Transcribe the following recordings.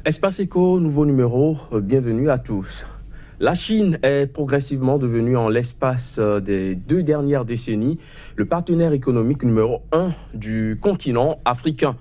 Espace Éco, nouveau numéro, bienvenue à tous. La Chine est progressivement devenue en l'espace des 2 dernières décennies le partenaire économique numéro 1 du continent africain.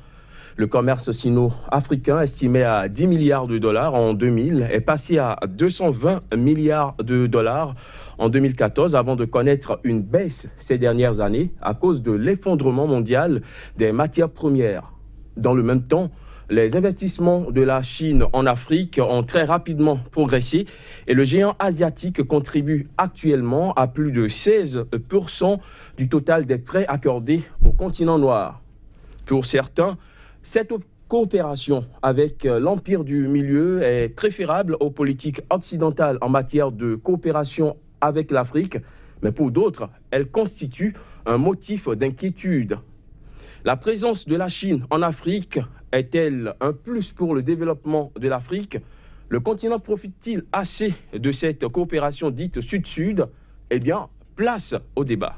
Le commerce sino-africain, estimé à 10 milliards de dollars en 2000, est passé à 220 milliards de dollars en 2014 avant de connaître une baisse ces dernières années à cause de l'effondrement mondial des matières premières. Dans le même temps, les investissements de la Chine en Afrique ont très rapidement progressé et le géant asiatique contribue actuellement à plus de 16% du total des prêts accordés au continent noir. Pour certains, cette coopération avec l'Empire du Milieu est préférable aux politiques occidentales en matière de coopération avec l'Afrique, mais pour d'autres, elle constitue un motif d'inquiétude. La présence de la Chine en Afrique est-elle un plus pour le développement de l'Afrique? Le continent profite-t-il assez de cette coopération dite Sud-Sud? Eh bien, place au débat.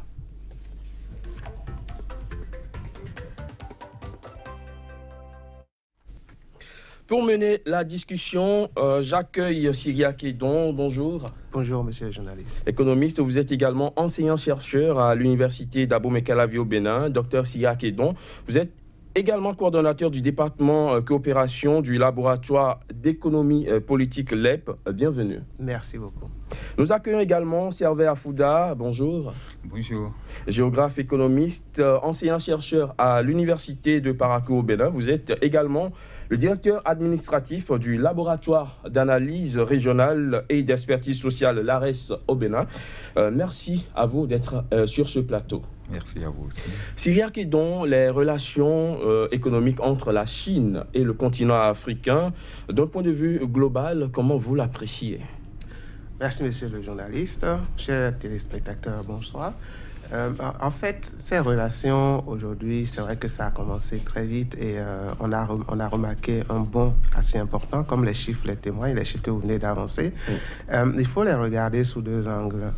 Pour mener la discussion, j'accueille Cyriaque Edon. Bonjour. Bonjour, monsieur le journaliste. Économiste, vous êtes également enseignant-chercheur à l'université d'Abomey-Calavi au Bénin, docteur Cyriaque Edon. Vous êtes également coordonnateur du département coopération du laboratoire d'économie politique LEP. Bienvenue. Merci beaucoup. Nous accueillons également Servais Afouda. Bonjour. Bonjour. Géographe économiste, enseignant-chercheur à l'université de Parakou au Bénin. Vous êtes également le directeur administratif du laboratoire d'analyse régionale et d'expertise sociale l'ARES au Bénin. Merci à vous d'être sur ce plateau. Merci à vous aussi. Cyriaque Edon, les relations économiques entre la Chine et le continent africain, d'un point de vue global, comment vous l'appréciez? Merci, monsieur le journaliste. Chers téléspectateurs, bonsoir. En fait, ces relations, aujourd'hui, c'est vrai que ça a commencé très vite et on a remarqué un bond assez important, comme les chiffres les témoignent, les chiffres que vous venez d'avancer. Il faut les regarder sous 2 angles.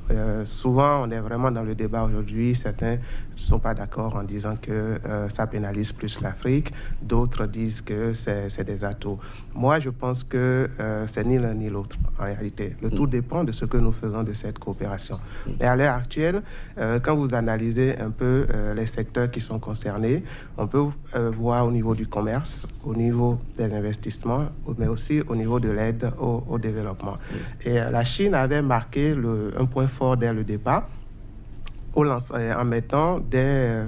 Souvent, on est vraiment dans le débat aujourd'hui. Certains ne sont pas d'accord en disant que ça pénalise plus l'Afrique. D'autres disent que c'est des atouts. Moi, je pense que c'est ni l'un ni l'autre, en réalité. Le tout dépend de ce que nous faisons de cette coopération. Et à l'heure actuelle, quand vous analysez un peu les secteurs qui sont concernés, on peut voir au niveau du commerce, au niveau des investissements, mais aussi au niveau de l'aide au développement. Et la Chine avait marqué un point fort dès le départ, en mettant dès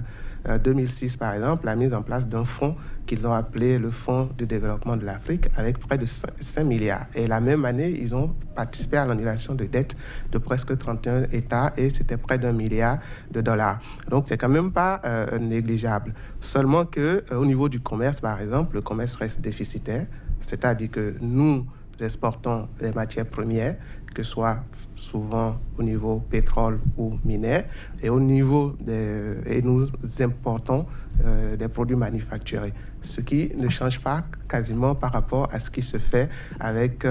2006, par exemple, la mise en place d'un fonds qu'ils ont appelé le Fonds de développement de l'Afrique, avec près de 5 milliards. Et la même année, ils ont participé à l'annulation de dettes de presque 31 États et c'était près d'1 milliard de dollars. Donc, c'est quand même pas négligeable. Seulement qu'au niveau du commerce, par exemple, le commerce reste déficitaire, c'est-à-dire que nous exportons les matières premières, que ce soit souvent au niveau pétrole ou minière, et et nous importons des produits manufacturés, ce qui ne change pas quasiment par rapport à ce qui se fait avec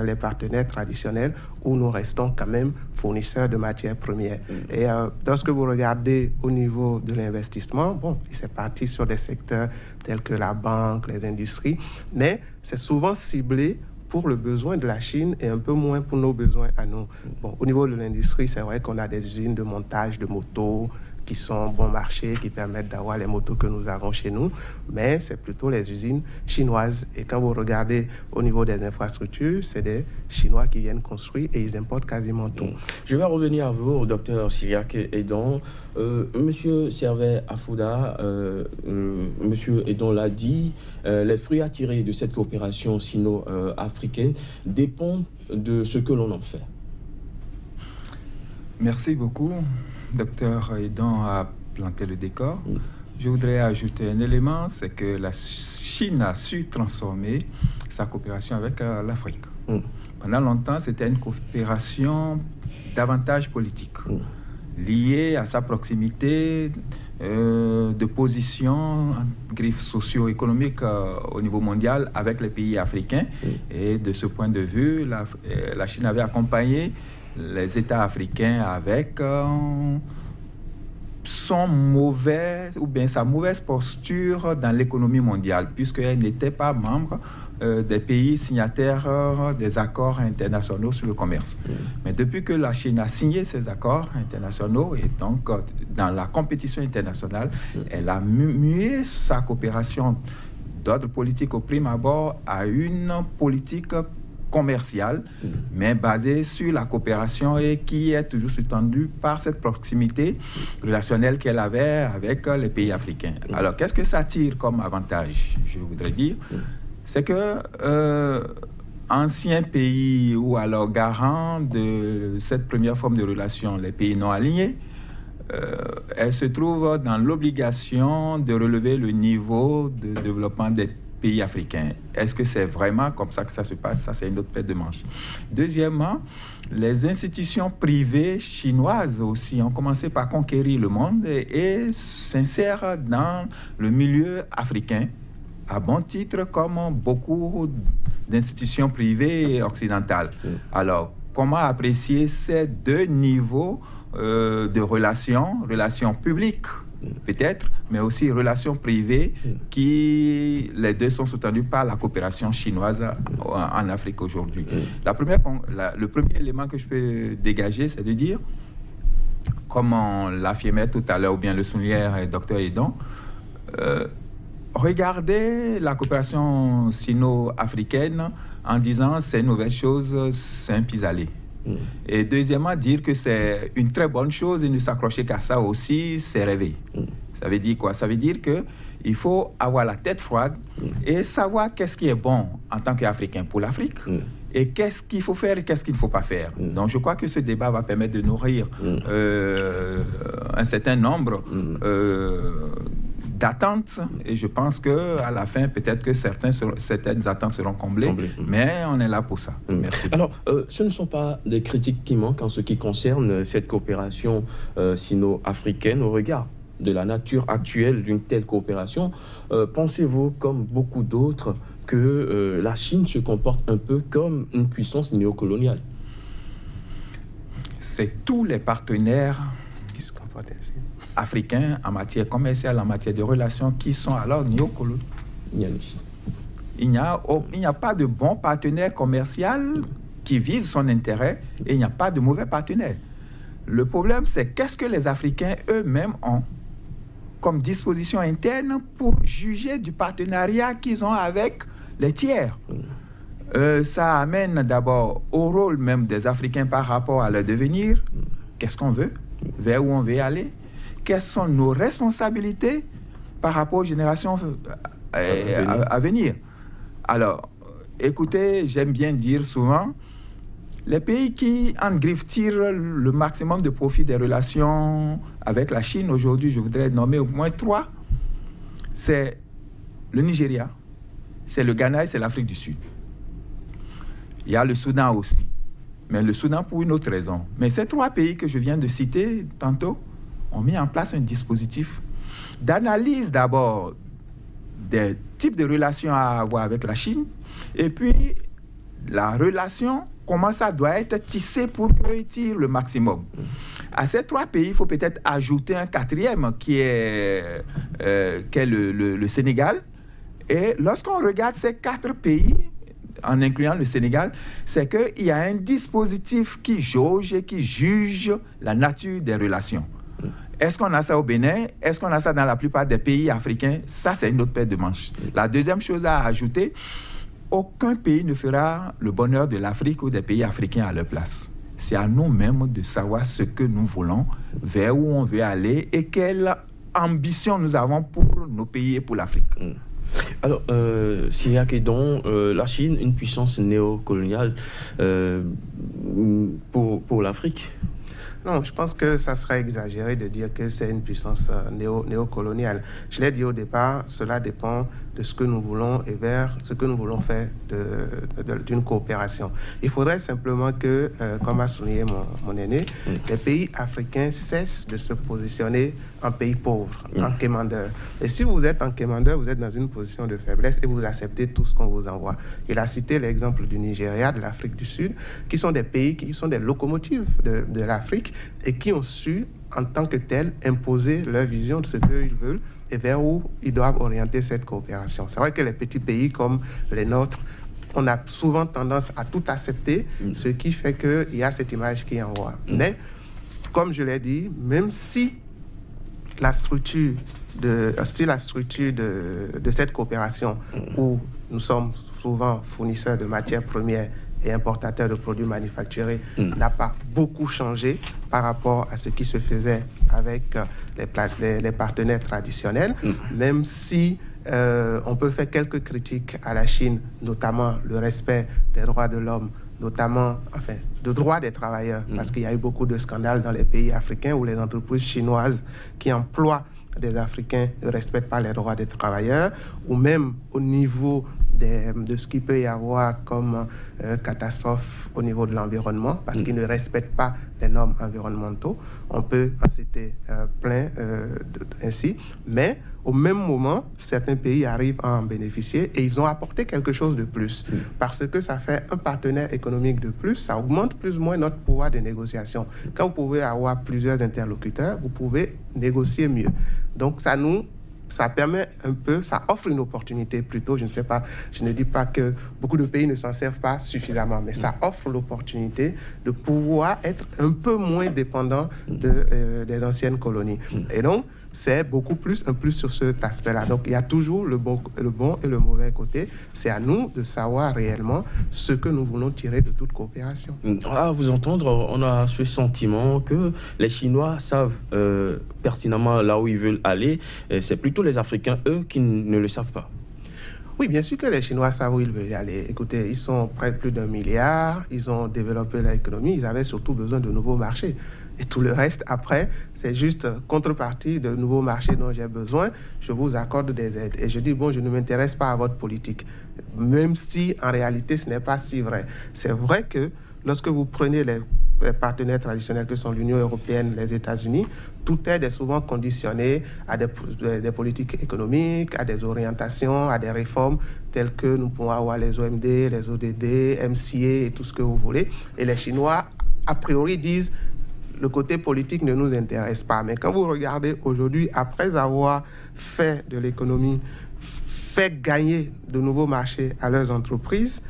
les partenaires traditionnels où nous restons quand même fournisseurs de matières premières. Et lorsque vous regardez au niveau de l'investissement, c'est parti sur des secteurs tels que la banque, les industries, mais c'est souvent ciblé pour le besoin de la Chine et un peu moins pour nos besoins à nous. Au niveau de l'industrie, c'est vrai qu'on a des usines de montage de motos qui sont bon marché, qui permettent d'avoir les motos que nous avons chez nous, mais c'est plutôt les usines chinoises. Et quand vous regardez au niveau des infrastructures, c'est des Chinois qui viennent construire et ils importent quasiment tout. Je vais revenir à vous, docteur Cyriaque Edon. Monsieur Servais Afouda, monsieur Edon l'a dit, les fruits à tirer de cette coopération sino-africaine dépendent de ce que l'on en fait. Merci beaucoup. Docteur Edon a planté le décor. Je voudrais ajouter un élément, c'est que la Chine a su transformer sa coopération avec l'Afrique. Pendant longtemps, c'était une coopération davantage politique, liée à sa proximité de position en griffe socio-économique au niveau mondial avec les pays africains. Et de ce point de vue, la Chine avait accompagné les États africains avec son mauvais, ou bien sa mauvaise posture dans l'économie mondiale, puisqu'elle n'était pas membre des pays signataires des accords internationaux sur le commerce. Mais depuis que la Chine a signé ces accords internationaux, et donc dans la compétition internationale, elle a mué sa coopération d'ordre politique au prime abord à une politique commerciale, mais basée sur la coopération et qui est toujours sous-tendue par cette proximité relationnelle qu'elle avait avec les pays africains. Alors, qu'est-ce que ça tire comme avantage, je voudrais dire? C'est que anciens pays ou alors garants de cette première forme de relation, les pays non alignés, elle se trouve dans l'obligation de relever le niveau de développement des pays africains. Est-ce que c'est vraiment comme ça que ça se passe? Ça, c'est une autre paire de manches. Deuxièmement, les institutions privées chinoises aussi ont commencé par conquérir le monde et s'insèrent dans le milieu africain à bon titre, comme beaucoup d'institutions privées occidentales. Alors, comment apprécier ces deux niveaux de relations publiques, peut-être, mais aussi relations privées, qui, les deux sont soutenus par la coopération chinoise en Afrique aujourd'hui. Le premier élément que je peux dégager, c'est de dire, comme on l'affirmait tout à l'heure, ou bien le soulignait Dr Edon, regardez la coopération sino-africaine en disant c'est une mauvaise chose, c'est un pis-aller. Et deuxièmement, dire que c'est une très bonne chose et ne s'accrocher qu'à ça aussi, c'est rêver. Ça veut dire quoi? Ça veut dire qu'il faut avoir la tête froide et savoir qu'est-ce qui est bon en tant qu'Africain pour l'Afrique et qu'est-ce qu'il faut faire et qu'est-ce qu'il ne faut pas faire. Donc je crois que ce débat va permettre de nourrir un certain nombre d'attentes, et je pense qu'à la fin, peut-être que certaines attentes seront comblées, mais on est là pour ça. Merci. Alors, ce ne sont pas des critiques qui manquent en ce qui concerne cette coopération sino-africaine au regard de la nature actuelle d'une telle coopération. Pensez-vous, comme beaucoup d'autres, que la Chine se comporte un peu comme une puissance néocoloniale? C'est tous les partenaires qui se comportent ainsi africains en matière commerciale, en matière de relations, qui sont alors néocoloniaux. Il n'y a pas de bon partenaire commercial qui vise son intérêt et il n'y a pas de mauvais partenaire. Le problème, c'est qu'est-ce que les Africains eux-mêmes ont comme disposition interne pour juger du partenariat qu'ils ont avec les tiers. Ça amène d'abord au rôle même des Africains par rapport à leur devenir. Qu'est-ce qu'on veut? Vers où on veut aller? Quelles sont nos responsabilités par rapport aux générations à venir? Alors, écoutez, j'aime bien dire souvent, les pays qui, en griffe, tirent le maximum de profit des relations avec la Chine, aujourd'hui, je voudrais nommer au moins 3. C'est le Nigeria, c'est le Ghana et c'est l'Afrique du Sud. Il y a le Soudan aussi, mais le Soudan pour une autre raison. Mais ces 3 pays que je viens de citer tantôt ont mis en place un dispositif d'analyse d'abord des types de relations à avoir avec la Chine, et puis la relation, comment ça doit être tissé pour qu'ils tirent le maximum. À ces 3 pays, il faut peut-être ajouter un 4e qui est le Sénégal. Et lorsqu'on regarde ces 4 pays, en incluant le Sénégal, c'est qu'il y a un dispositif qui jauge et qui juge la nature des relations. Est-ce qu'on a ça au Bénin? Est-ce qu'on a ça dans la plupart des pays africains? Ça, c'est une autre paire de manches. La deuxième chose à ajouter, aucun pays ne fera le bonheur de l'Afrique ou des pays africains à leur place. C'est à nous-mêmes de savoir ce que nous voulons, vers où on veut aller et quelle ambition nous avons pour nos pays et pour l'Afrique. Alors, Cyriaque Edon, la Chine, une puissance néocoloniale pour l'Afrique? Non, je pense que ça serait exagéré de dire que c'est une puissance néocoloniale. Je l'ai dit au départ, cela dépend de ce que nous voulons et vers ce que nous voulons faire d'une coopération. Il faudrait simplement que, comme a souligné mon aîné, les pays africains cessent de se positionner en pays pauvres, en quémandeurs. Et si vous êtes en quémandeur, vous êtes dans une position de faiblesse et vous acceptez tout ce qu'on vous envoie. Il a cité l'exemple du Nigeria, de l'Afrique du Sud, qui sont des pays qui sont des locomotives de l'Afrique et qui ont su, en tant que tels, imposer leur vision de ce qu'ils veulent et vers où ils doivent orienter cette coopération. C'est vrai que les petits pays comme les nôtres, on a souvent tendance à tout accepter, ce qui fait qu'il y a cette image qui envoie. Mais, comme je l'ai dit, même si la structure de cette coopération, où nous sommes souvent fournisseurs de matières premières et importateurs de produits manufacturés, n'a pas beaucoup changé par rapport à ce qui se faisait avec les partenaires traditionnels, même si on peut faire quelques critiques à la Chine, notamment le respect des droits de l'homme, notamment, de droits des travailleurs, parce qu'il y a eu beaucoup de scandales dans les pays africains où les entreprises chinoises qui emploient des Africains ne respectent pas les droits des travailleurs, ou même au niveau de ce qu'il peut y avoir comme catastrophe au niveau de l'environnement, parce qu'ils ne respectent pas les normes environnementaux. On peut en citer plein ainsi, mais au même moment, certains pays arrivent à en bénéficier et ils ont apporté quelque chose de plus. Parce que ça fait un partenaire économique de plus, ça augmente plus ou moins notre pouvoir de négociation. Quand vous pouvez avoir plusieurs interlocuteurs, vous pouvez négocier mieux. Donc ça permet un peu, ça offre une opportunité plutôt, je ne sais pas, je ne dis pas que beaucoup de pays ne s'en servent pas suffisamment, mais ça offre l'opportunité de pouvoir être un peu moins dépendant des anciennes colonies. Et donc, c'est beaucoup plus un plus sur cet aspect-là. Donc, il y a toujours le bon et le mauvais côté. C'est à nous de savoir réellement ce que nous voulons tirer de toute coopération. À vous entendre, on a ce sentiment que les Chinois savent pertinemment là où ils veulent aller. C'est plutôt les Africains, eux, qui ne le savent pas. Oui, bien sûr que les Chinois savent où ils veulent aller. Écoutez, ils sont près de plus d'1 milliard, ils ont développé l'économie, ils avaient surtout besoin de nouveaux marchés. Et tout le reste, après, c'est juste contrepartie de nouveaux marchés dont j'ai besoin. Je vous accorde des aides. Et je dis, bon, je ne m'intéresse pas à votre politique. Même si, en réalité, ce n'est pas si vrai. C'est vrai que lorsque vous prenez les partenaires traditionnels que sont l'Union européenne, les États-Unis, tout aide est souvent conditionné à des politiques économiques, à des orientations, à des réformes telles que nous pouvons avoir les OMD, les ODD, MCA et tout ce que vous voulez. Et les Chinois, a priori, disent le côté politique ne nous intéresse pas. Mais quand vous regardez aujourd'hui, après avoir fait de l'économie, fait gagner de nouveaux marchés à leurs entreprises,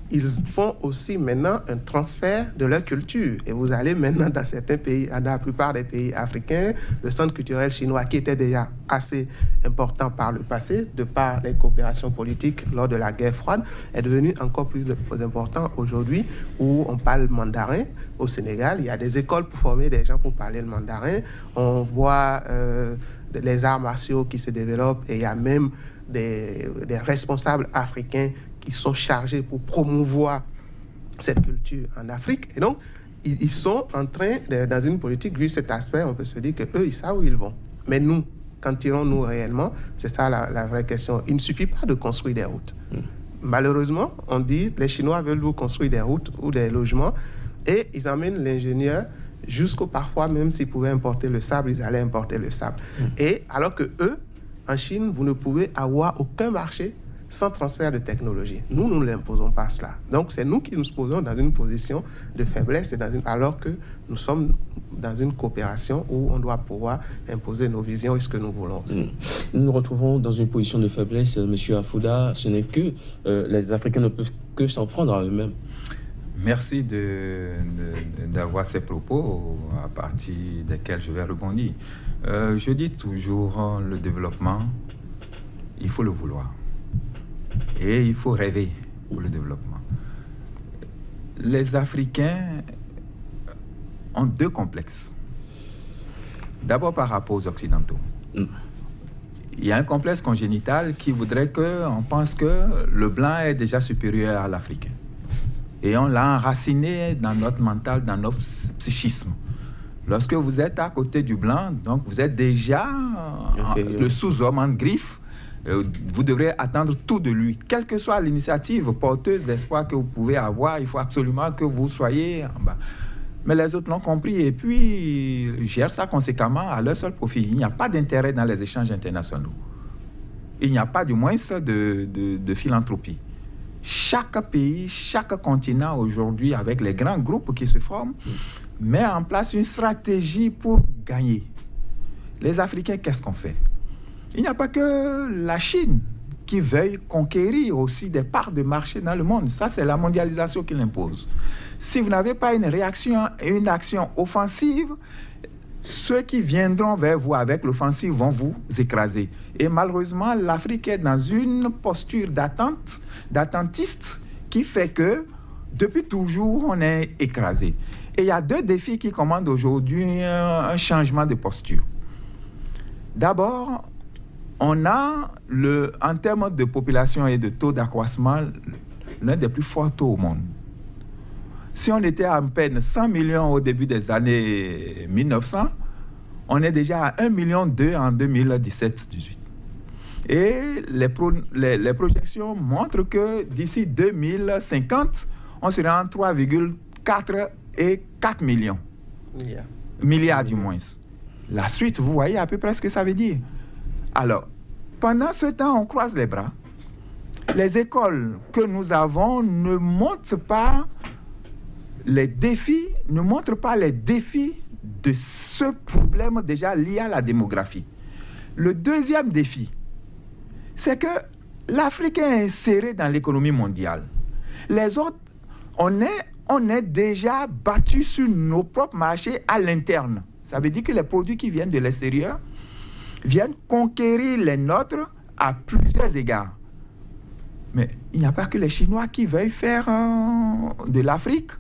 ils font aussi maintenant un transfert de leur culture. Et vous allez maintenant dans certains pays, dans la plupart des pays africains, le centre culturel chinois, qui était déjà assez important par le passé, de par les coopérations politiques lors de la guerre froide, est devenu encore plus important aujourd'hui, où on parle mandarin. Au Sénégal, il y a des écoles pour former des gens pour parler le mandarin. On voit les arts martiaux qui se développent et il y a même des responsables africains qui sont chargés pour promouvoir cette culture en Afrique. Et donc, ils sont en train, dans une politique, vu cet aspect, on peut se dire qu'eux, ils savent où ils vont. Mais nous, quand irons-nous réellement? C'est ça la vraie question. Il ne suffit pas de construire des routes. Malheureusement, on dit, les Chinois veulent vous construire des routes ou des logements et ils amènent l'ingénieur jusqu'au parfois, même s'ils pouvaient importer le sable, ils allaient importer le sable. Et alors que eux, en Chine, vous ne pouvez avoir aucun marché sans transfert de technologie. Nous ne l'imposons pas cela. Donc, c'est nous qui nous posons dans une position de faiblesse alors que nous sommes dans une coopération où on doit pouvoir imposer nos visions et ce que nous voulons aussi. Nous nous retrouvons dans une position de faiblesse, M. Afouda. Ce n'est que les Africains ne peuvent que s'en prendre à eux-mêmes. Merci d'avoir ces propos à partir desquels je vais rebondir. Je dis toujours, le développement, il faut le vouloir. Et il faut rêver pour le développement. Les Africains ont deux complexes. D'abord par rapport aux Occidentaux. Il y a un complexe congénital qui voudrait qu'on pense que le blanc est déjà supérieur à l'Africain. Et on l'a enraciné dans notre mental, dans notre psychisme. Lorsque vous êtes à côté du blanc, donc vous êtes déjà le sous-homme en griffe. Vous devrez attendre tout de lui. Quelle que soit l'initiative porteuse d'espoir que vous pouvez avoir, il faut absolument que vous soyez en bas. Mais les autres l'ont compris et puis gèrent ça conséquemment à leur seul profit. Il n'y a pas d'intérêt dans les échanges internationaux. Il n'y a pas du moins de philanthropie. Chaque pays, chaque continent aujourd'hui, avec les grands groupes qui se forment, met en place une stratégie pour gagner, les Africains, qu'est-ce qu'on fait? Il n'y a pas que la Chine qui veuille conquérir aussi des parts de marché dans le monde. Ça, c'est la mondialisation qui l'impose. Si vous n'avez pas une réaction et une action offensive, ceux qui viendront vers vous avec l'offensive vont vous écraser. Et malheureusement, l'Afrique est dans une posture d'attentiste qui fait que, depuis toujours, on est écrasé. Et il y a 2 défis qui commandent aujourd'hui un changement de posture. D'abord, on a, en termes de population et de taux d'accroissement, l'un des plus forts taux au monde. Si on était à peine 100 millions au début des années 1900, on est déjà à 1,2 million en 2017-18. Et les projections montrent que d'ici 2050, on sera entre 3,4 et 4 millions. Milliards du moins. La suite, vous voyez à peu près ce que ça veut dire. Alors, pendant ce temps, on croise les bras. Les écoles que nous avons ne montrent pas les défis de ce problème déjà lié à la démographie. Le deuxième défi, c'est que l'Afrique est insérée dans l'économie mondiale. Les autres, on est déjà battus sur nos propres marchés à l'interne. Ça veut dire que les produits qui viennent de l'extérieur viennent conquérir les nôtres à plusieurs égards. Mais il n'y a pas que les Chinois qui veuillent faire de l'Afrique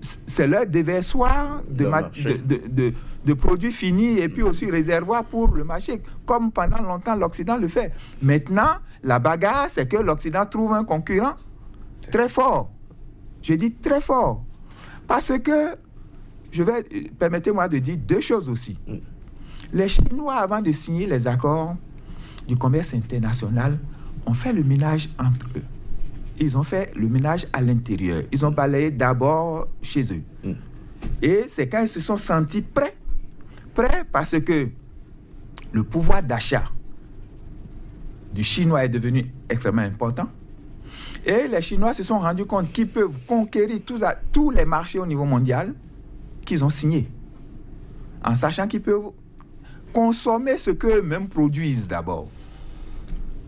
c'est leur déversoir de produits finis et puis aussi réservoir pour le marché, comme pendant longtemps l'Occident le fait. Maintenant, la bagarre, c'est que l'Occident trouve un concurrent très fort. Je dis très fort. Parce que, permettez-moi de dire 2 choses aussi. Les Chinois, avant de signer les accords du commerce international, ont fait le ménage entre eux. Ils ont fait le ménage à l'intérieur. Ils ont balayé d'abord chez eux. Et c'est quand ils se sont sentis prêts parce que le pouvoir d'achat du Chinois est devenu extrêmement important. Et les Chinois se sont rendus compte qu'ils peuvent conquérir tous les marchés au niveau mondial qu'ils ont signés, en sachant qu'ils peuvent consommer ce qu'eux-mêmes produisent d'abord.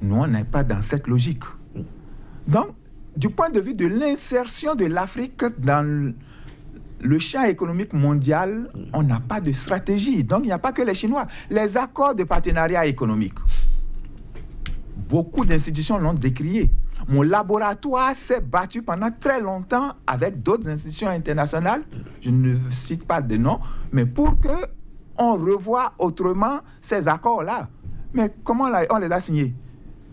Nous, on n'est pas dans cette logique. Donc, du point de vue de l'insertion de l'Afrique dans le champ économique mondial, on n'a pas de stratégie. Donc, il n'y a pas que les Chinois. Les accords de partenariat économique, beaucoup d'institutions l'ont décrié. Mon laboratoire s'est battu pendant très longtemps avec d'autres institutions internationales, je ne cite pas de nom, mais pour qu'on revoie autrement ces accords-là. Mais comment on les a signés?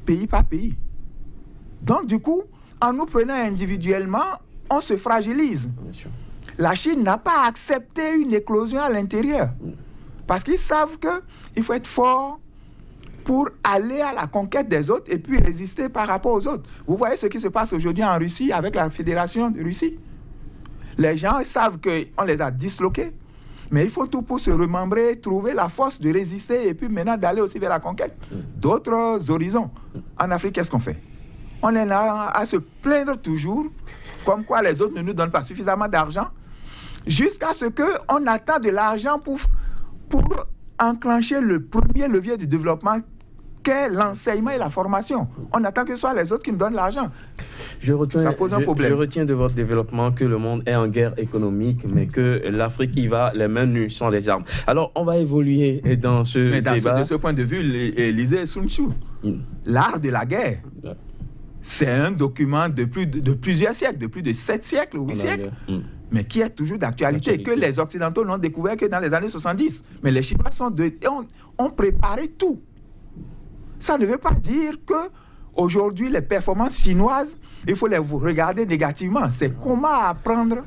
Pays par pays. Donc, du coup, en nous prenant individuellement, on se fragilise. Bien sûr. La Chine n'a pas accepté une éclosion à l'intérieur. Parce qu'ils savent qu'il faut être fort pour aller à la conquête des autres et puis résister par rapport aux autres. Vous voyez ce qui se passe aujourd'hui en Russie avec la Fédération de Russie. Les gens savent qu'on les a disloqués, mais il faut tout pour se remembrer, trouver la force de résister et puis maintenant d'aller aussi vers la conquête d'autres horizons. En Afrique, qu'est-ce qu'on fait? On est là à se plaindre toujours, comme quoi les autres ne nous donnent pas suffisamment d'argent, jusqu'à ce qu'on attend de l'argent pour enclencher le premier levier du développement, qu'est l'enseignement et la formation. On attend que ce soit les autres qui nous donnent l'argent. Ça pose un problème. Je retiens de votre développement que le monde est en guerre économique, mais que l'Afrique y va les mains nues sans les armes. Alors, on va évoluer dans ce débat. De ce point de vue, lisez Sun Tzu, L'art de la guerre. C'est un document de plusieurs siècles, de plus de 7 siècles ou 8 siècles, mais qui est toujours d'actualité, que les Occidentaux n'ont découvert que dans les années 70. Mais les Chinois ont préparé tout. Ça ne veut pas dire qu'aujourd'hui, les performances chinoises, il faut les regarder négativement. C'est comment apprendre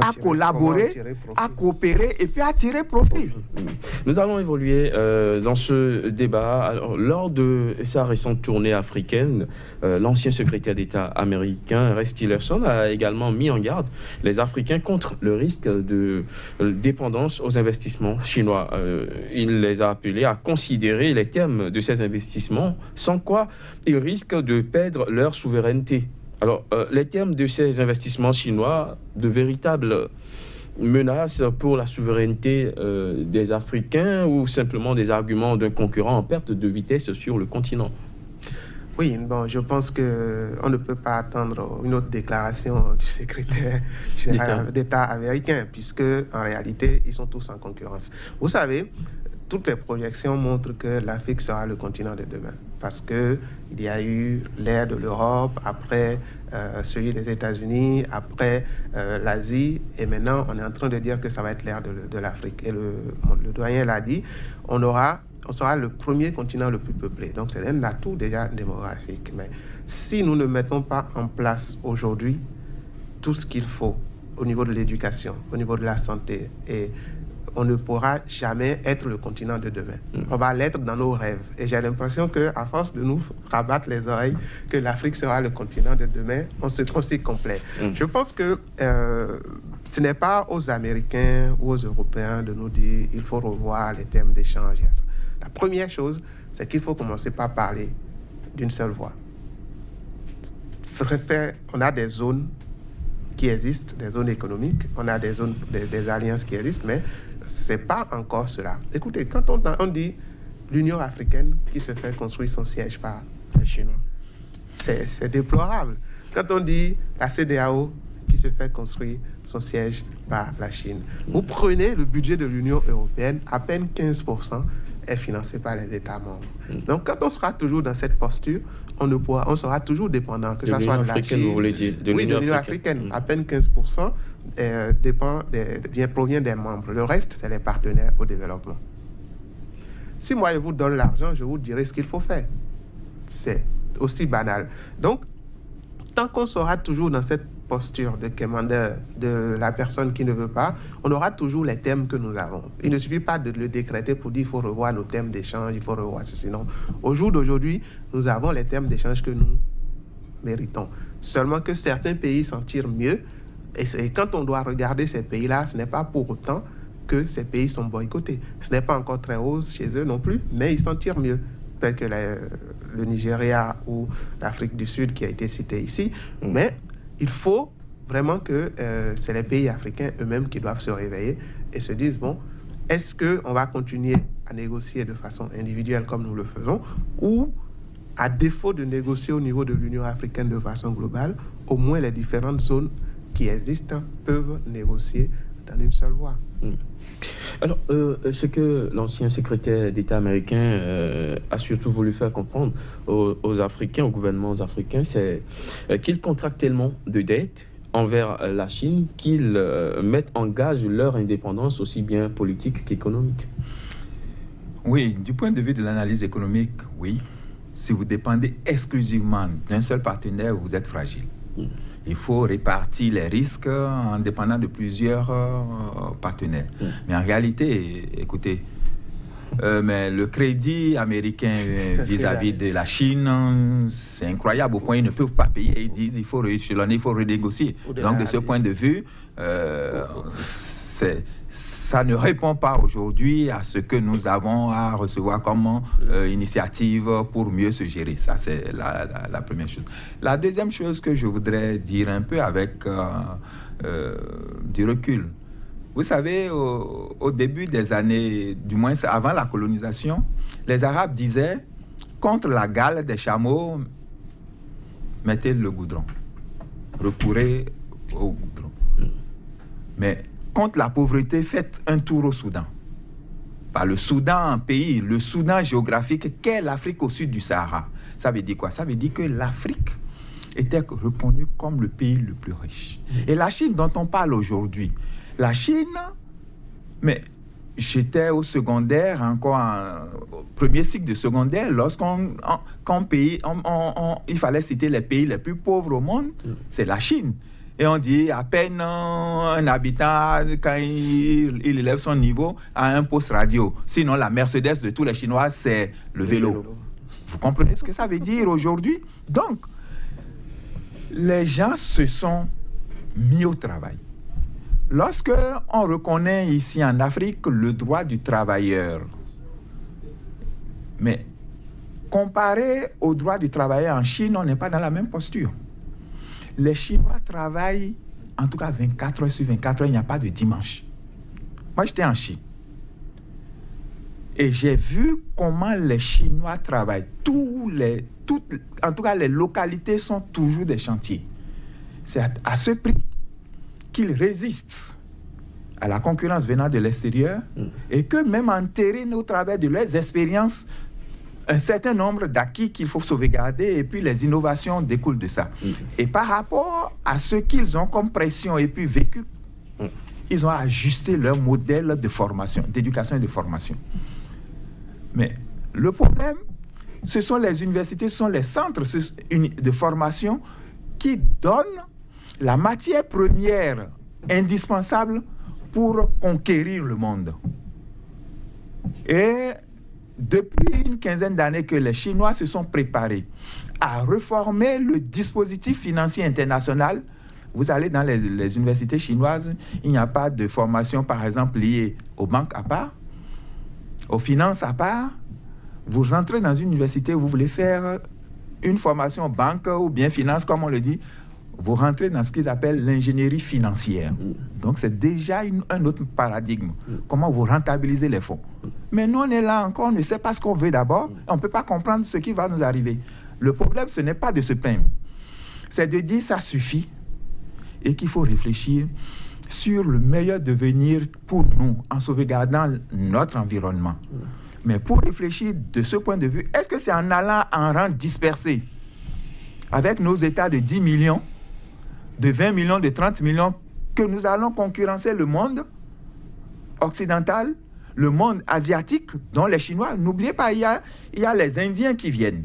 à collaborer, à coopérer et puis à tirer profit. Nous allons évoluer dans ce débat. Alors, lors de sa récente tournée africaine, l'ancien secrétaire d'État américain Rex Tillerson a également mis en garde les Africains contre le risque de dépendance aux investissements chinois. Il les a appelés à considérer les termes de ces investissements, sans quoi ils risquent de perdre leur souveraineté. Alors, les termes de ces investissements chinois, de véritables menace pour la souveraineté des Africains ou simplement des arguments d'un concurrent en perte de vitesse sur le continent? Oui, bon, je pense qu'on ne peut pas attendre une autre déclaration du secrétaire général d'État américain, puisque en réalité, ils sont tous en concurrence. Vous savez, toutes les projections montrent que l'Afrique sera le continent de demain, parce qu'il y a eu l'ère de l'Europe, après celui des États-Unis, après l'Asie, et maintenant on est en train de dire que ça va être l'ère de l'Afrique. Et le doyen l'a dit, on sera le premier continent le plus peuplé. Donc c'est un atout déjà démographique. Mais si nous ne mettons pas en place aujourd'hui tout ce qu'il faut au niveau de l'éducation, au niveau de la santé, et on ne pourra jamais être le continent de demain. On va l'être dans nos rêves. Et j'ai l'impression qu'à force de nous rabattre les oreilles que l'Afrique sera le continent de demain, on s'y complaît. Je pense que ce n'est pas aux Américains ou aux Européens de nous dire il faut revoir les termes d'échange. La première chose, c'est qu'il faut commencer par parler d'une seule voix. On a des zones qui existent, des zones économiques, on a des zones, des alliances qui existent, mais ce n'est pas encore cela. Écoutez, quand on dit l'Union africaine qui se fait construire son siège par les Chinois, c'est déplorable. Quand on dit la CEDEAO qui se fait construire son siège par la Chine, vous prenez le budget de l'Union européenne, à peine 15% est financé par les États membres. Donc, quand on sera toujours dans cette posture, on sera toujours dépendant, que ce soit de la Chine, vous voulez dire, de l'Union africaine. À peine 15% provient des membres. Le reste, c'est les partenaires au développement. Si moi, je vous donne l'argent, je vous dirai ce qu'il faut faire. C'est aussi banal. Donc, tant qu'on sera toujours dans cette posture de commandeur de la personne qui ne veut pas, on aura toujours les thèmes que nous avons. Il ne suffit pas de le décréter pour dire qu'il faut revoir nos thèmes d'échange, il faut revoir ceci. Non. Au jour d'aujourd'hui, nous avons les thèmes d'échange que nous méritons. Seulement que certains pays s'en tirent mieux. Et quand on doit regarder ces pays-là, ce n'est pas pour autant que ces pays sont boycottés. Ce n'est pas encore très haut chez eux non plus, mais ils s'en tirent mieux. Tel que le Nigeria ou l'Afrique du Sud qui a été cité ici. Mais il faut vraiment que c'est les pays africains eux-mêmes qui doivent se réveiller et se dire, bon, est-ce qu'on va continuer à négocier de façon individuelle comme nous le faisons, ou à défaut de négocier au niveau de l'Union africaine de façon globale, au moins les différentes zones qui existent peuvent négocier dans une seule voie. Alors, ce que l'ancien secrétaire d'État américain a surtout voulu faire comprendre aux Africains, aux gouvernements africains, c'est qu'ils contractent tellement de dettes envers la Chine qu'ils mettent en gage leur indépendance aussi bien politique qu'économique. Oui, du point de vue de l'analyse économique, oui. Si vous dépendez exclusivement d'un seul partenaire, vous êtes fragile. Il faut répartir les risques en dépendant de plusieurs partenaires. Mais en réalité, écoutez, mais le crédit américain vis-à-vis de la Chine, c'est incroyable au point ils ne peuvent pas payer. Ils disent il faut renégocier. Donc de ce point de vue, ça ne répond pas aujourd'hui à ce que nous avons à recevoir comme initiative pour mieux se gérer. Ça, c'est la première chose. La deuxième chose que je voudrais dire un peu avec du recul. Vous savez, au début des années, du moins avant la colonisation, les Arabes disaient contre la gale des chameaux, mettez le goudron. Recourez au goudron. Mais contre la pauvreté, faites un tour au Soudan. Pas le Soudan, un pays, le Soudan géographique, qu'est l'Afrique au sud du Sahara. Ça veut dire quoi? Ça veut dire que l'Afrique était reconnue comme le pays le plus riche. Et la Chine dont on parle aujourd'hui, la Chine, mais j'étais au secondaire, encore au premier cycle de secondaire, il fallait citer les pays les plus pauvres au monde, c'est la Chine. Et on dit à peine un habitant, quand il élève son niveau, à un poste radio. Sinon, la Mercedes de tous les Chinois, c'est le vélo. Vous comprenez ce que ça veut dire aujourd'hui? Donc, les gens se sont mis au travail. Lorsque on reconnaît ici en Afrique le droit du travailleur, mais comparé au droit du travailleur en Chine, on n'est pas dans la même posture. Les Chinois travaillent en tout cas 24 heures sur 24 heures, il n'y a pas de dimanche. Moi, j'étais en Chine. Et j'ai vu comment les Chinois travaillent. En tout cas, les localités sont toujours des chantiers. C'est à ce prix qu'ils résistent à la concurrence venant de l'extérieur et que même enterrent au travers de leurs expériences un certain nombre d'acquis qu'il faut sauvegarder et puis les innovations découlent de ça. Et par rapport à ce qu'ils ont comme pression et puis vécu, ils ont ajusté leur modèle de formation, d'éducation et de formation. Mais le problème, ce sont les universités, ce sont les centres de formation qui donnent la matière première indispensable pour conquérir le monde. Et depuis une quinzaine d'années que les Chinois se sont préparés à reformer le dispositif financier international, vous allez dans les universités chinoises, il n'y a pas de formation, par exemple, liée aux banques à part, aux finances à part. Vous rentrez dans une université, vous voulez faire une formation banque ou bien finance, comme on le dit, vous rentrez dans ce qu'ils appellent l'ingénierie financière. Donc, c'est déjà un autre paradigme. Comment vous rentabilisez les fonds. Mais nous, on est là encore, on ne sait pas ce qu'on veut d'abord. On ne peut pas comprendre ce qui va nous arriver. Le problème, ce n'est pas de se plaindre. C'est de dire ça suffit et qu'il faut réfléchir sur le meilleur devenir pour nous en sauvegardant notre environnement. Mais pour réfléchir de ce point de vue, est-ce que c'est en allant en rang dispersé avec nos États de 10 millions, de 20 millions, de 30 millions, que nous allons concurrencer le monde occidental, le monde asiatique, dont les Chinois, n'oubliez pas, il y a les Indiens qui viennent.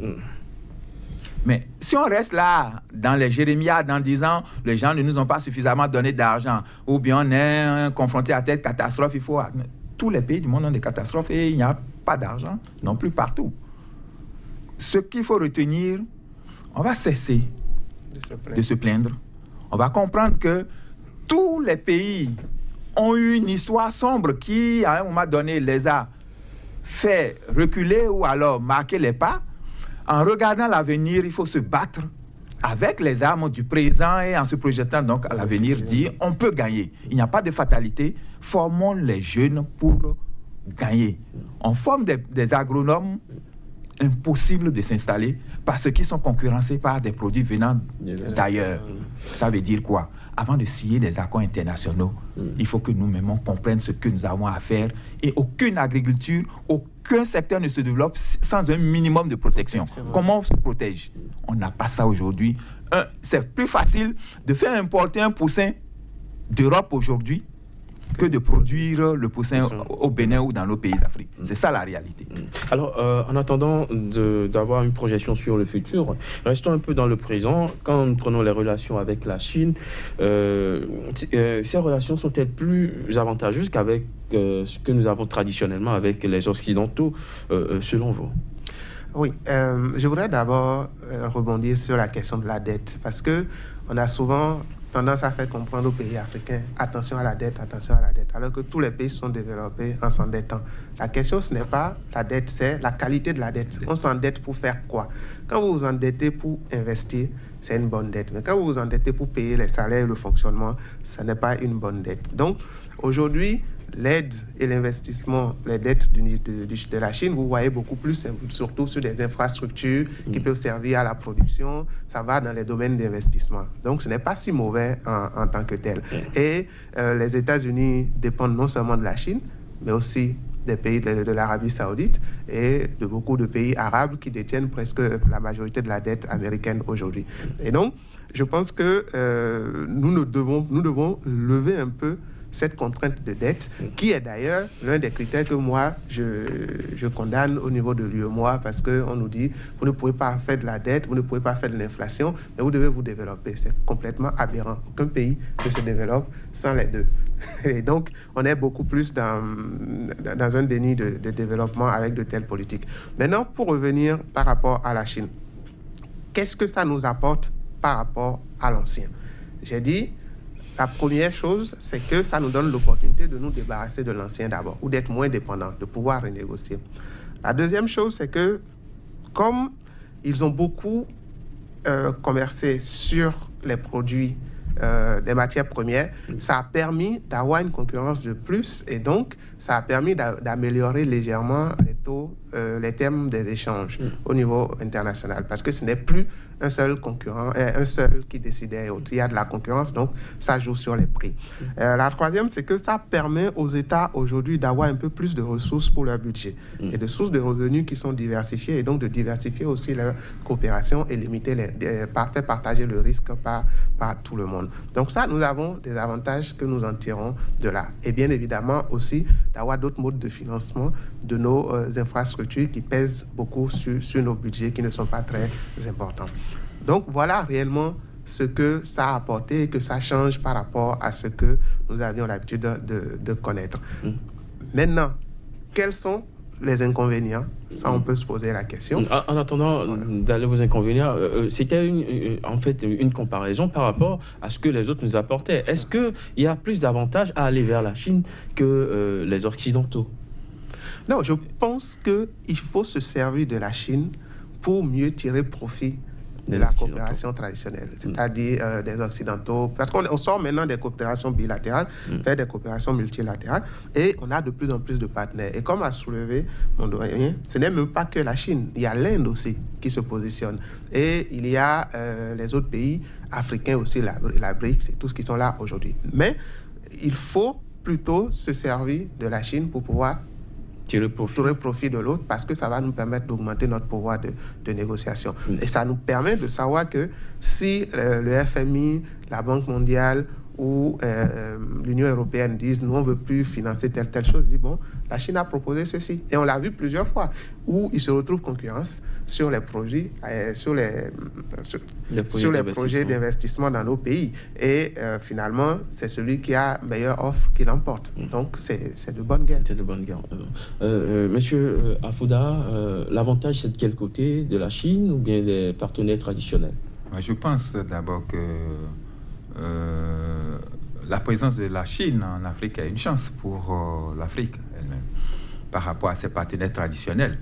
Mais si on reste là, dans les jérémiades, en disant les gens ne nous ont pas suffisamment donné d'argent, ou bien on est confronté à telle catastrophe, il faut... Tous les pays du monde ont des catastrophes et il n'y a pas d'argent non plus partout. Ce qu'il faut retenir, on va cesser de se plaindre. On va comprendre que tous les pays ont eu une histoire sombre qui, à un moment donné, les a fait reculer ou alors marquer les pas. En regardant l'avenir, il faut se battre avec les armes du présent et en se projetant donc à l'avenir, dire on peut gagner. Il n'y a pas de fatalité. Formons les jeunes pour gagner. On forme des agronomes impossible de s'installer parce qu'ils sont concurrencés par des produits venant d'ailleurs. Ça veut dire quoi? Avant de signer des accords internationaux, il faut que nous-mêmes on comprenne ce que nous avons à faire et aucune agriculture, aucun secteur ne se développe sans un minimum de protection. Comment on se protège? On n'a pas ça aujourd'hui. C'est plus facile de faire importer un poussin d'Europe aujourd'hui que de produire le poussin au Bénin ou dans nos pays d'Afrique. C'est ça la réalité. Alors, en attendant d'avoir une projection sur le futur, restons un peu dans le présent. Quand nous prenons les relations avec la Chine, ces relations sont-elles plus avantageuses qu'avec ce que nous avons traditionnellement avec les Occidentaux, selon vous? Oui, je voudrais d'abord rebondir sur la question de la dette, parce qu'on a souvent tendance à faire comprendre aux pays africains attention à la dette, alors que tous les pays sont développés en s'endettant. La question, ce n'est pas la dette, c'est la qualité de la dette. On s'endette pour faire quoi? Quand vous vous endettez pour investir, c'est une bonne dette. Mais quand vous vous endettez pour payer les salaires et le fonctionnement, ce n'est pas une bonne dette. Donc, aujourd'hui, l'aide et l'investissement, les dettes de la Chine, vous voyez beaucoup plus, surtout sur des infrastructures qui peuvent servir à la production. Ça va dans les domaines d'investissement. Donc, ce n'est pas si mauvais en tant que tel. Et les États-Unis dépendent non seulement de la Chine, mais aussi des pays de l'Arabie Saoudite et de beaucoup de pays arabes qui détiennent presque la majorité de la dette américaine aujourd'hui. Et donc, je pense que nous devons lever un peu cette contrainte de dette, qui est d'ailleurs l'un des critères que moi, je condamne au niveau de l'UEMOA, parce qu'on nous dit, vous ne pouvez pas faire de la dette, vous ne pouvez pas faire de l'inflation, mais vous devez vous développer. C'est complètement aberrant. Aucun pays ne se développe sans les deux. Et donc, on est beaucoup plus dans un déni de développement avec de telles politiques. Maintenant, pour revenir par rapport à la Chine, qu'est-ce que ça nous apporte par rapport à l'ancien? J'ai dit, la première chose, c'est que ça nous donne l'opportunité de nous débarrasser de l'ancien d'abord, ou d'être moins dépendants, de pouvoir renégocier. La deuxième chose, c'est que comme ils ont beaucoup commercé sur les produits des matières premières, ça a permis d'avoir une concurrence de plus et donc ça a permis d'améliorer légèrement les taux, les termes des échanges au niveau international parce que ce n'est plus un seul concurrent, un seul qui décidait. Il y a de la concurrence, donc ça joue sur les prix. La troisième, c'est que ça permet aux États aujourd'hui d'avoir un peu plus de ressources pour leur budget et de sources de revenus qui sont diversifiées et donc de diversifier aussi leur coopération et limiter faire partager le risque par tout le monde. Donc ça, nous avons des avantages que nous en tirons de là. Et bien évidemment aussi d'avoir d'autres modes de financement de nos infrastructures qui pèsent beaucoup sur nos budgets qui ne sont pas très importants. Donc voilà réellement ce que ça a apporté et que ça change par rapport à ce que nous avions l'habitude de connaître. Maintenant, quels sont les inconvénients? Ça, on peut se poser la question. En attendant d'aller aux inconvénients, c'était en fait une comparaison par rapport à ce que les autres nous apportaient. Est-ce qu'il y a plus d'avantages à aller vers la Chine que les Occidentaux? Non, je pense qu'il faut se servir de la Chine pour mieux tirer profit de la coopération traditionnelle, c'est-à-dire des Occidentaux, parce qu'on sort maintenant des coopérations bilatérales vers des coopérations multilatérales, et on a de plus en plus de partenaires. Et comme a soulevé mon doyen, ce n'est même pas que la Chine, il y a l'Inde aussi qui se positionne, et il y a les autres pays africains aussi, la BRICS, et tous qui sont là aujourd'hui. Mais il faut plutôt se servir de la Chine pour pouvoir tirer profit de l'autre parce que ça va nous permettre d'augmenter notre pouvoir de négociation. Et ça nous permet de savoir que si le FMI, la Banque mondiale ou l'Union européenne disent nous on ne veut plus financer telle chose, dit bon, la Chine a proposé ceci. Et on l'a vu plusieurs fois où ils se retrouvent concurrence sur les projets, sur les projets d'investissement dans nos pays. Et finalement, c'est celui qui a meilleure offre qui l'emporte. Donc, c'est de bonne guerre. C'est de bonne guerre. Monsieur Afouda, l'avantage, c'est de quel côté? De la Chine ou bien des partenaires traditionnels? Je pense d'abord que la présence de la Chine en Afrique est une chance pour l'Afrique elle-même par rapport à ses partenaires traditionnels.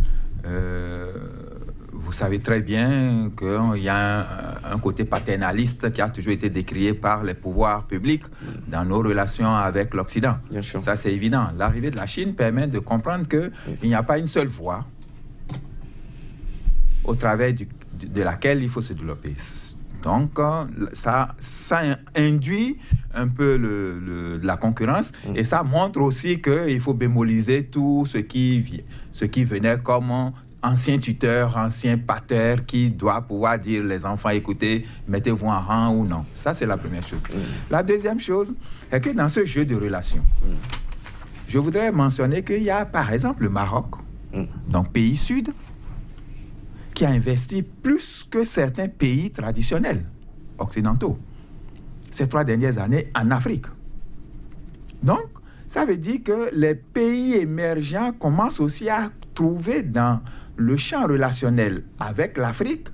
Vous savez très bien qu'il y a un côté paternaliste qui a toujours été décrié par les pouvoirs publics dans nos relations avec l'Occident. Ça, c'est évident. L'arrivée de la Chine permet de comprendre qu'il n'y a pas une seule voie au travers de laquelle il faut se développer. Donc, ça induit un peu la concurrence et ça montre aussi qu'il faut bémoliser tout ce qui venait comme ancien tuteur, ancien pater qui doit pouvoir dire les enfants, écoutez, mettez-vous en rang ou non. Ça, c'est la première chose. La deuxième chose est que dans ce jeu de relations, je voudrais mentionner qu'il y a par exemple le Maroc, donc pays sud, qui a investi plus que certains pays traditionnels occidentaux ces 3 dernières années en Afrique. Donc, ça veut dire que les pays émergents commencent aussi à trouver dans le champ relationnel avec l'Afrique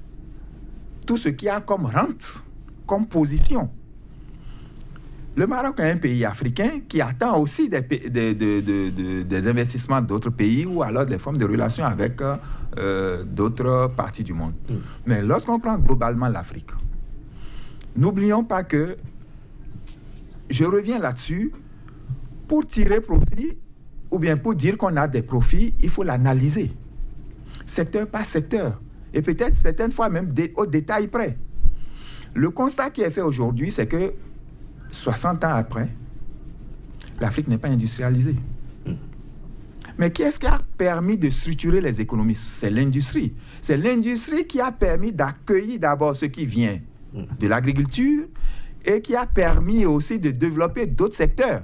tout ce qu'il y a comme rente, comme position. Le Maroc est un pays africain qui attend aussi des investissements d'autres pays ou alors des formes de relations avec d'autres parties du monde. Mais lorsqu'on prend globalement l'Afrique, n'oublions pas que, je reviens là-dessus, pour tirer profit, ou bien pour dire qu'on a des profits, il faut l'analyser, secteur par secteur, et peut-être certaines fois même au détail près. Le constat qui est fait aujourd'hui, c'est que 60 ans après, l'Afrique n'est pas industrialisée. Mais qu'est-ce qui a permis de structurer les économies? C'est l'industrie. C'est l'industrie qui a permis d'accueillir d'abord ce qui vient de l'agriculture et qui a permis aussi de développer d'autres secteurs.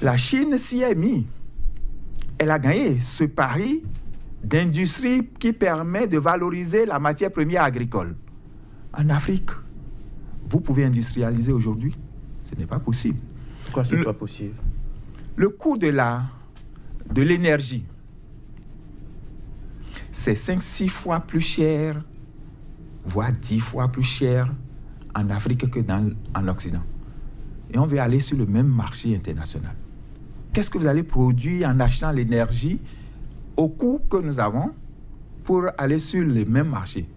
La Chine s'y est mise. Elle a gagné ce pari d'industrie qui permet de valoriser la matière première agricole. En Afrique, vous pouvez industrialiser aujourd'hui? Ce n'est pas possible. Pourquoi ce n'est pas possible? Le coût de l'énergie, c'est 5-6 fois plus cher, voire 10 fois plus cher en Afrique que en Occident. Et on veut aller sur le même marché international. Qu'est-ce que vous allez produire en achetant l'énergie au coût que nous avons pour aller sur les mêmes marchés?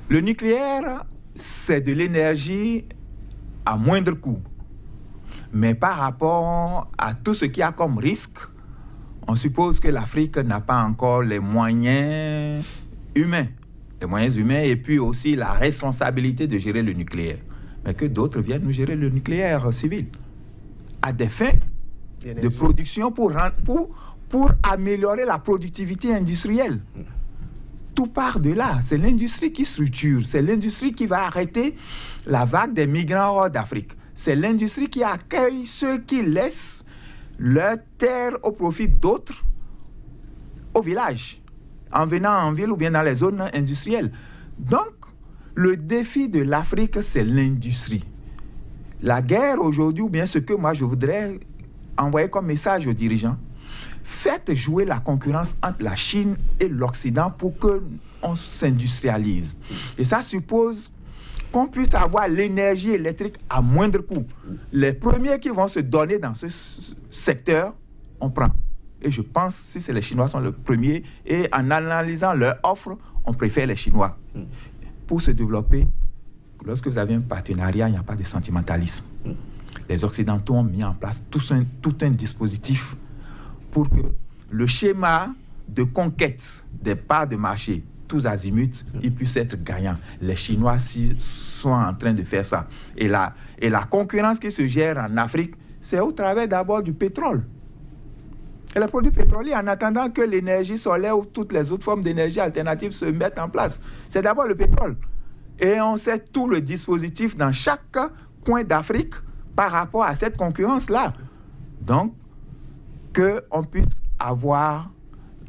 Le nucléaire, c'est de l'énergie à moindre coût. Mais par rapport à tout ce qu'il y a comme risque, on suppose que l'Afrique n'a pas encore les moyens humains. Et puis aussi la responsabilité de gérer le nucléaire. Mais que d'autres viennent nous gérer le nucléaire civil à des fins de production pour améliorer la productivité industrielle. Tout part de là. C'est l'industrie qui structure. C'est l'industrie qui va arrêter la vague des migrants hors d'Afrique. C'est l'industrie qui accueille ceux qui laissent leur terre au profit d'autres au village, en venant en ville ou bien dans les zones industrielles. Donc, le défi de l'Afrique, c'est l'industrie. La guerre aujourd'hui, ou bien ce que moi je voudrais envoyer comme message aux dirigeants, faites jouer la concurrence entre la Chine et l'Occident pour qu'on s'industrialise. Et ça suppose qu'on puisse avoir l'énergie électrique à moindre coût. Les premiers qui vont se donner dans ce secteur, on prend. Et je pense, si c'est les Chinois sont les premiers, et en analysant leur offre, on préfère les Chinois. Pour se développer, lorsque vous avez un partenariat, il n'y a pas de sentimentalisme. Les Occidentaux ont mis en place tout un dispositif pour que le schéma de conquête des parts de marché, tous azimuts, il puisse être gagnant. Les Chinois sont en train de faire ça. Et la concurrence qui se gère en Afrique, c'est au travers d'abord du pétrole. Et les produits pétroliers, en attendant que l'énergie solaire ou toutes les autres formes d'énergie alternatives se mettent en place, c'est d'abord le pétrole. Et on sait tout le dispositif dans chaque coin d'Afrique par rapport à cette concurrence-là. Donc, qu'on puisse avoir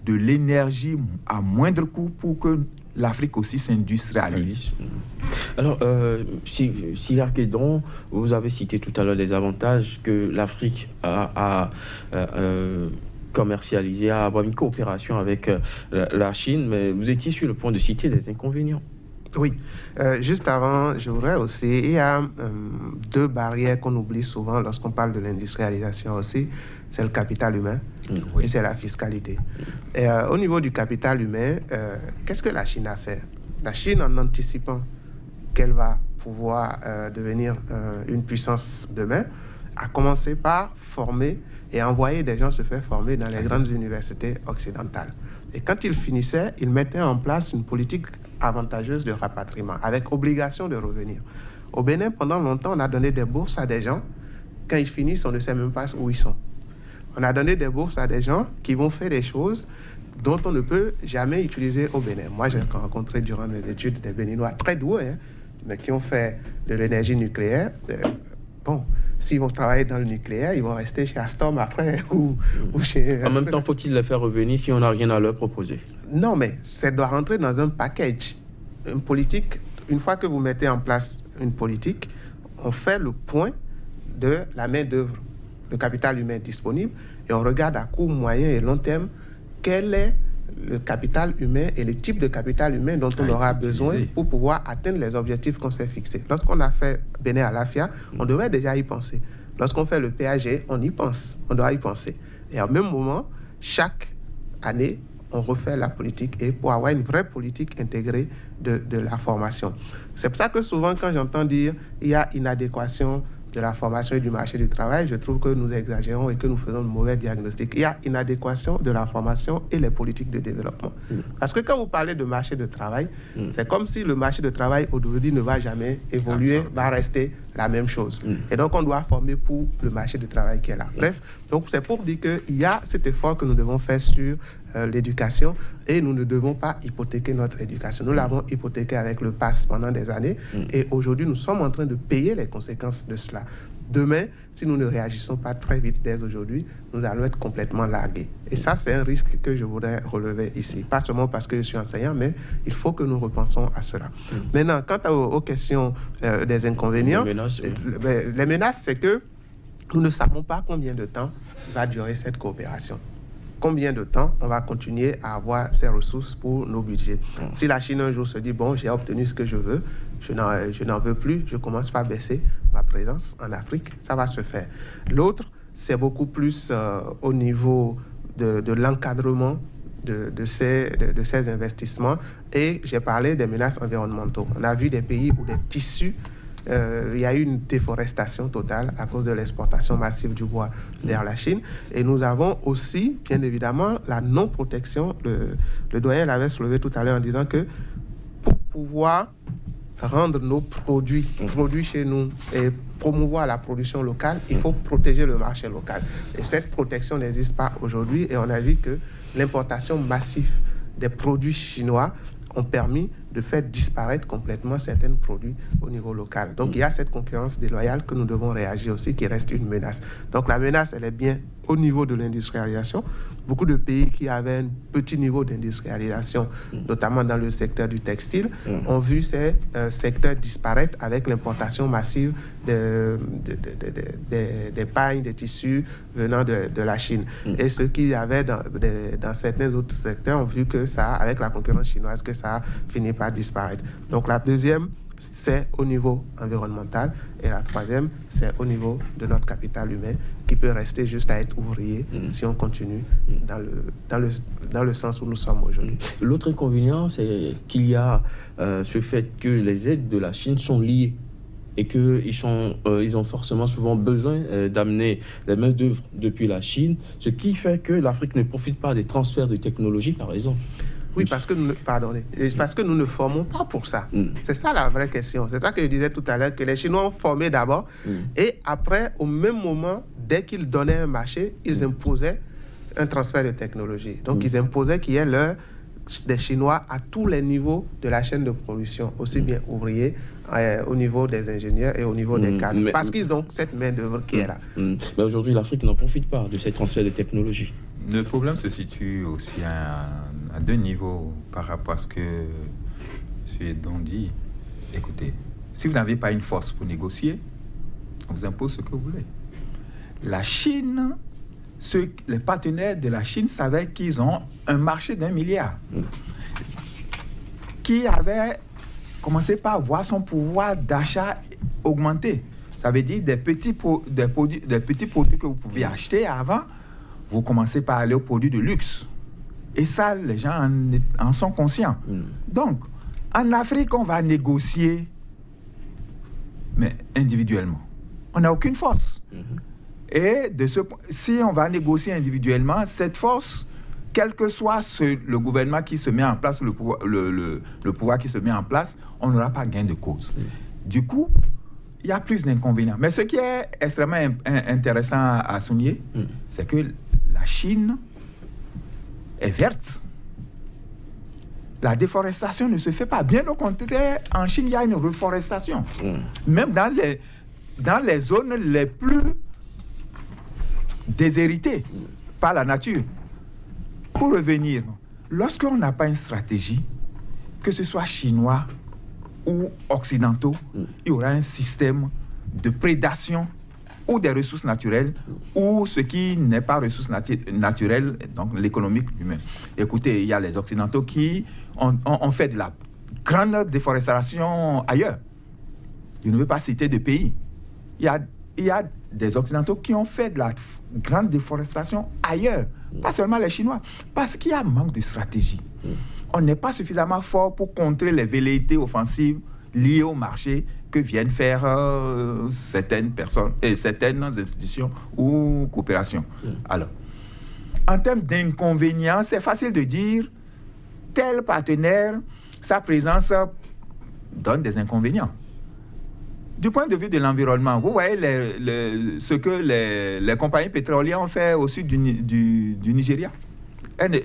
de l'énergie à moindre coût pour que l'Afrique aussi s'industrialise. Alors, Siak Edon, vous avez cité tout à l'heure les avantages que l'Afrique a commercialisé, à avoir une coopération avec la Chine, mais vous étiez sur le point de citer des inconvénients. Oui, juste avant, je voudrais aussi, il y a deux barrières qu'on oublie souvent lorsqu'on parle de l'industrialisation aussi, c'est le capital humain et c'est la fiscalité. Et au niveau du capital humain, qu'est-ce que la Chine a fait? La Chine, en anticipant qu'elle va pouvoir devenir une puissance demain, a commencé par former et envoyer des gens se faire former dans les grandes universités occidentales. Et quand ils finissaient, ils mettaient en place une politique avantageuse de rapatriement, avec obligation de revenir. Au Bénin, pendant longtemps, on a donné des bourses à des gens. Quand ils finissent, on ne sait même pas où ils sont. On a donné des bourses à des gens qui vont faire des choses dont on ne peut jamais utiliser au Bénin. Moi, j'ai rencontré durant mes études des Béninois très doués, mais qui ont fait de l'énergie nucléaire. Bon, s'ils vont travailler dans le nucléaire, ils vont rester chez Alstom après ou chez... En même temps, faut-il les faire revenir si on n'a rien à leur proposer? Non, mais ça doit rentrer dans un package. Une politique, une fois que vous mettez en place une politique, on fait le point de la main-d'œuvre, le capital humain disponible, et on regarde à court, moyen et long terme quel est le capital humain et le type de capital humain dont on aura besoin pour pouvoir atteindre les objectifs qu'on s'est fixés. Lorsqu'on a fait Bénin Alafia, on devrait déjà y penser. Lorsqu'on fait le PAG, on y pense, on doit y penser. Et au même moment, chaque année, on refait la politique et pour avoir une vraie politique intégrée de la formation. C'est pour ça que souvent, quand j'entends dire il y a inadéquation de la formation et du marché du travail, je trouve que nous exagérons et que nous faisons de mauvais diagnostics. Il y a inadéquation de la formation et les politiques de développement. Parce que quand vous parlez de marché de travail, c'est comme si le marché de travail aujourd'hui ne va jamais évoluer, va rester la même chose. Et donc, on doit former pour le marché du travail qui est là. Bref, donc c'est pour dire qu'il y a cet effort que nous devons faire sur l'éducation et nous ne devons pas hypothéquer notre éducation. Nous l'avons hypothéquée avec le PASS pendant des années et aujourd'hui, nous sommes en train de payer les conséquences de cela. Demain, si nous ne réagissons pas très vite dès aujourd'hui, nous allons être complètement largués. Et ça, c'est un risque que je voudrais relever ici. Pas seulement parce que je suis enseignant, mais il faut que nous repensons à cela. Maintenant, quant aux questions des inconvénients, les menaces, c'est que nous ne savons pas combien de temps va durer cette coopération. Combien de temps on va continuer à avoir ces ressources pour nos budgets. Si la Chine un jour se dit, bon, j'ai obtenu ce que je veux, je n'en veux plus, je commence par baisser ma présence en Afrique, ça va se faire. L'autre, c'est beaucoup plus au niveau de l'encadrement de ces investissements. Et j'ai parlé des menaces environnementales. On a vu des pays où des tissus, il y a eu une déforestation totale à cause de l'exportation massive du bois vers la Chine. Et nous avons aussi, bien évidemment, la non-protection. Le doyen l'avait soulevé tout à l'heure en disant que pour pouvoir rendre nos produits chez nous et promouvoir la production locale, il faut protéger le marché local. Et cette protection n'existe pas aujourd'hui. Et on a vu que l'importation massive des produits chinois ont permis de faire disparaître complètement certains produits au niveau local. Donc, il y a cette concurrence déloyale que nous devons réagir aussi, qui reste une menace. Donc, la menace, elle est bien au niveau de l'industrialisation. Beaucoup de pays qui avaient un petit niveau d'industrialisation, notamment dans le secteur du textile, ont vu ces secteurs disparaître avec l'importation massive des pailles, des tissus venant de la Chine. Et ceux qui avaient dans certains autres secteurs ont vu que ça, avec la concurrence chinoise, que ça a fini par disparaître. Donc la deuxième, c'est au niveau environnemental, et la troisième, c'est au niveau de notre capital humain, qui peut rester juste à être ouvrier si on continue dans le sens où nous sommes aujourd'hui. L'autre inconvénient, c'est qu'il y a ce fait que les aides de la Chine sont liées et qu'ils ont forcément souvent besoin d'amener les main-d'œuvre depuis la Chine, ce qui fait que l'Afrique ne profite pas des transferts de technologie, par exemple. Oui, parce que nous ne formons pas pour ça. C'est ça la vraie question. C'est ça que je disais tout à l'heure, que les Chinois ont formé d'abord, et après, au même moment, dès qu'ils donnaient un marché, ils imposaient un transfert de technologie. Donc, ils imposaient qu'il y ait des Chinois à tous les niveaux de la chaîne de production, aussi bien ouvriers, au niveau des ingénieurs et au niveau des cadres, parce qu'ils ont cette main-d'œuvre qui est là. Mais aujourd'hui, l'Afrique n'en profite pas de ces transferts de technologie. Le problème se situe aussi à deux niveaux par rapport à ce que M. Edon dit. Écoutez, si vous n'avez pas une force pour négocier, on vous impose ce que vous voulez. La Chine, les partenaires de la Chine savaient qu'ils ont un marché d'1 milliard qui avait commencé par voir son pouvoir d'achat augmenter. Ça veut dire des petits produits que vous pouviez acheter avant, vous commencez par aller aux produits de luxe. Et ça, les gens en sont conscients. Donc, en Afrique, on va négocier, mais individuellement. On n'a aucune force. Et si on va négocier individuellement, cette force, quel que soit le gouvernement qui se met en place, le pouvoir qui se met en place, on n'aura pas gain de cause. Du coup, il y a plus d'inconvénients. Mais ce qui est extrêmement intéressant à souligner, c'est que la Chine est verte. La déforestation ne se fait pas. Bien au contraire, en Chine, il y a une reforestation. Même dans les zones les plus déshéritées par la nature. Pour revenir, lorsqu'on n'a pas une stratégie, que ce soit chinois ou occidentaux, il y aura un système de prédation ou des ressources naturelles, ou ce qui n'est pas ressources naturelles, donc l'économique humaine. Écoutez, il y a les Occidentaux qui ont fait de la grande déforestation ailleurs. Je ne veux pas citer de pays. Il y a des Occidentaux qui ont fait de la grande déforestation ailleurs, pas seulement les Chinois, parce qu'il y a un manque de stratégie. On n'est pas suffisamment fort pour contrer les velléités offensives liées au marché que viennent faire certaines personnes et certaines institutions ou coopérations. Alors, en termes d'inconvénients, c'est facile de dire tel partenaire, sa présence donne des inconvénients. Du point de vue de l'environnement, vous voyez ce que les compagnies pétrolières ont fait au sud du Nigeria.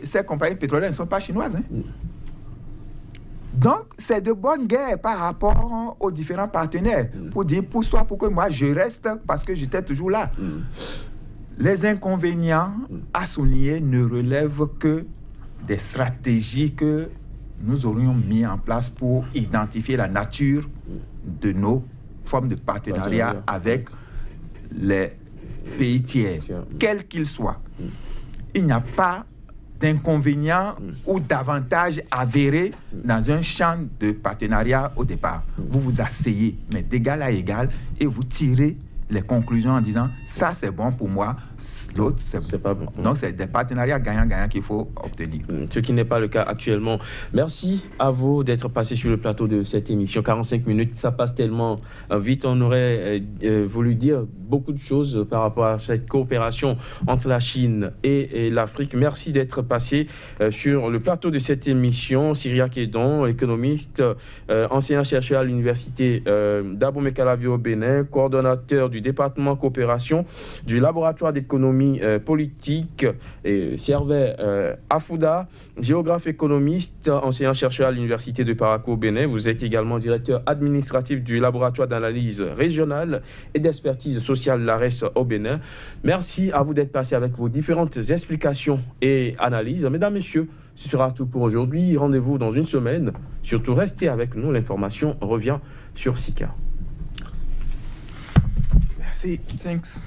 Ces compagnies pétrolières ne sont pas chinoises. Donc, c'est de bonne guerre par rapport aux différents partenaires pour dire, pousse-toi pour que moi je reste parce que j'étais toujours là. Les inconvénients à souligner ne relèvent que des stratégies que nous aurions mis en place pour identifier la nature de nos formes de partenariat avec les pays tiers, quels qu'ils soient. Il n'y a pas d'inconvénients ou d'avantages avérés dans un champ de partenariat au départ. Vous vous asseyez, mais d'égal à égal, et vous tirez les conclusions en disant ça c'est bon pour moi, l'autre C'est pas bon. Donc c'est des partenariats gagnant-gagnant qu'il faut obtenir. Ce qui n'est pas le cas actuellement. Merci à vous d'être passé sur le plateau de cette émission. 45 minutes, ça passe tellement vite. On aurait voulu dire beaucoup de choses par rapport à cette coopération entre la Chine et l'Afrique. Merci d'être passé sur le plateau de cette émission. Cyriaque Edon, économiste, enseignant-chercheur à l'université d'Abomey-Calavi au Bénin, coordonnateur du département coopération du laboratoire d'économie politique, et Servais Afouda, géographe économiste, enseignant-chercheur à l'université de Parakou au Bénin. Vous êtes également directeur administratif du laboratoire d'analyse régionale et d'expertise sociale l'ARES au Bénin. Merci à vous d'être passé avec vos différentes explications et analyses. Mesdames, Messieurs, ce sera tout pour aujourd'hui. Rendez-vous dans une semaine. Surtout, restez avec nous. L'information revient sur SICA. Merci. Thanks.